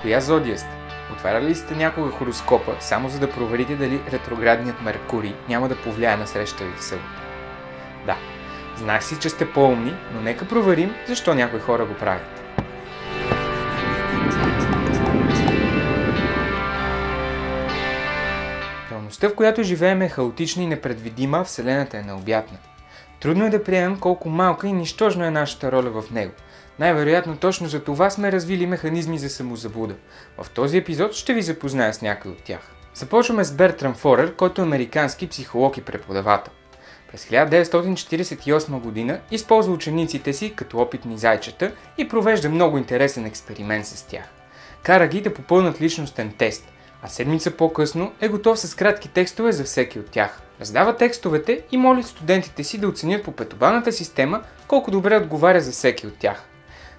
коя зодия сте? Отваряли ли сте някога хороскопа, само за да проверите дали ретроградният Меркурий няма да повлияе на срещата ви в събота? Да, знах си, че сте по-умни, но нека проверим защо някои хора го правят. Реалността, в която живеем, е хаотична и непредвидима, Вселената е необятна. Трудно е да приемем колко малка и нищожна е нашата роля в него. Най-вероятно точно за това сме развили механизми за самозаблуда. В този епизод ще ви запозная с някой от тях. Започваме с Бертрам Форер, който е американски психолог и преподавател. През 1948 година използва учениците си като опитни зайчета и провежда много интересен експеримент с тях. Кара ги да попълнат личностен тест, а седмица по-късно е готов с кратки текстове за всеки от тях. Раздава текстовете и моли студентите си да оценят по петобалната система колко добре отговаря за всеки от тях.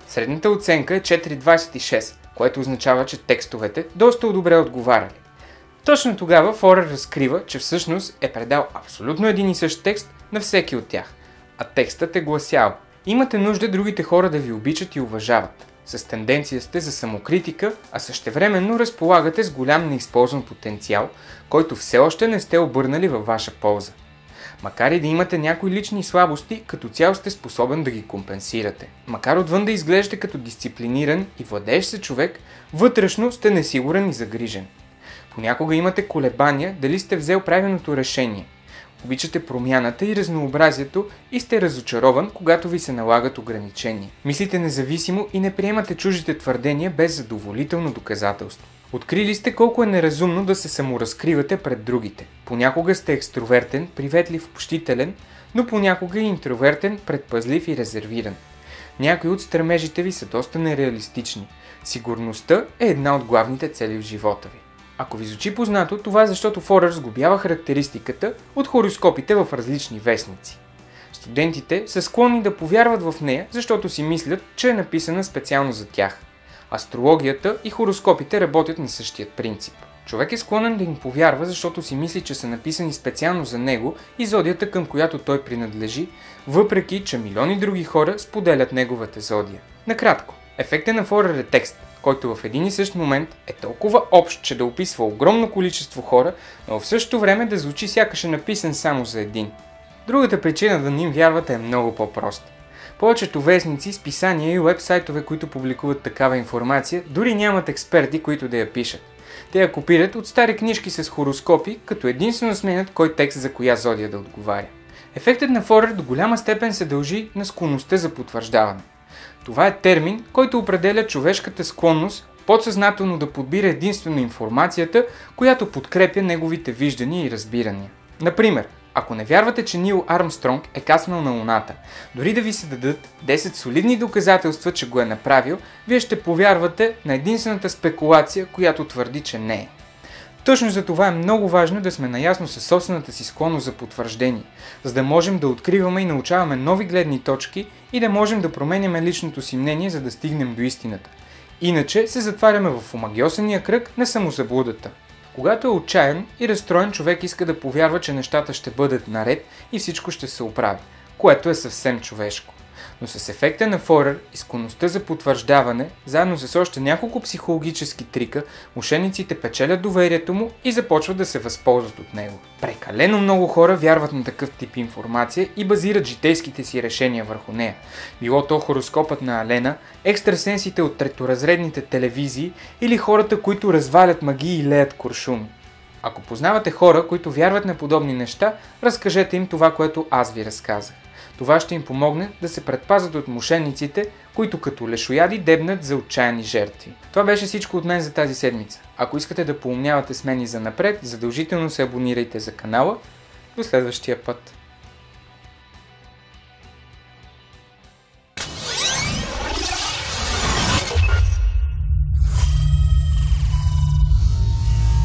Средната оценка е 4,26, което означава, че текстовете доста добре отговаряли. Точно тогава Форер разкрива, че всъщност е предал абсолютно един и същ текст на всеки от тях, а текстът е гласял: имате нужда другите хора да ви обичат и уважават. С тенденция сте за самокритика, а същевременно разполагате с голям неизползван потенциал, който все още не сте обърнали във ваша полза. Макар и да имате някои лични слабости, като цяло сте способен да ги компенсирате. Макар отвън да изглеждате като дисциплиниран и владеещ се човек, вътрешно сте несигурен и загрижен. Понякога имате колебания дали сте взел правилното решение. Обичате промяната и разнообразието и сте разочарован, когато ви се налагат ограничения. Мислите независимо и не приемате чуждите твърдения без задоволително доказателство. Открили сте колко е неразумно да се саморазкривате пред другите. Понякога сте екстровертен, приветлив, общителен, но понякога и интровертен, предпазлив и резервиран. Някои от стремежите ви са доста нереалистични. Сигурността е една от главните цели в живота ви. Ако ви звучи познато, това е защото Форер сглобява характеристиката от хороскопите в различни вестници. Студентите са склонни да повярват в нея, защото си мислят, че е написана специално за тях. Астрологията и хороскопите работят на същия принцип. Човек е склонен да им повярва, защото си мисли, че са написани специално за него и зодията, към която той принадлежи, въпреки че милиони други хора споделят неговата зодия. Накратко, ефектът на Форер е текст, който в един и същ момент е толкова общ, че да описва огромно количество хора, но в същото време да звучи сякаш е написан само за един. Другата причина да не им вярвате е много по-проста. Повечето вестници, списания и уебсайтове, които публикуват такава информация, дори нямат експерти, които да я пишат. Те я копират от стари книжки с хороскопи, като единствено сменят кой текст за коя зодия да отговаря. Ефектът на Форер до голяма степен се дължи на склонността за потвърждаване. Това е термин, който определя човешката склонност подсъзнателно да подбира единствено информацията, която подкрепя неговите виждания и разбирания. Например, ако не вярвате, че Нил Армстронг е кацнал на Луната, дори да ви се дадат 10 солидни доказателства, че го е направил, вие ще повярвате на единствената спекулация, която твърди, че не е. Точно за това е много важно да сме наясно със собствената си склонност за потвърждение, за да можем да откриваме и научаваме нови гледни точки и да можем да променяме личното си мнение, за да стигнем до истината. Иначе се затваряме в омагьосания кръг на самозаблудата. Когато е отчаян и разстроен, човек иска да повярва, че нещата ще бъдат наред и всичко ще се оправи, което е съвсем човешко. Но с ефекта на Форер и склонността за потвърждаване, заедно с още няколко психологически трика, мошениците печелят доверието му и започват да се възползват от него. Прекалено много хора вярват на такъв тип информация и базират житейските си решения върху нея. Било то хороскопът на Алена, екстрасенсите от треторазредните телевизии или хората, които развалят магии и леят куршуми. Ако познавате хора, които вярват на подобни неща, разкажете им това, което аз ви разказах. Това ще им помогне да се предпазят от мошениците, които като лешояди дебнат за отчаяни жертви. Това беше всичко от мен за тази седмица. Ако искате да поумнявате с мен и занапред, задължително се абонирайте за канала. До следващия път!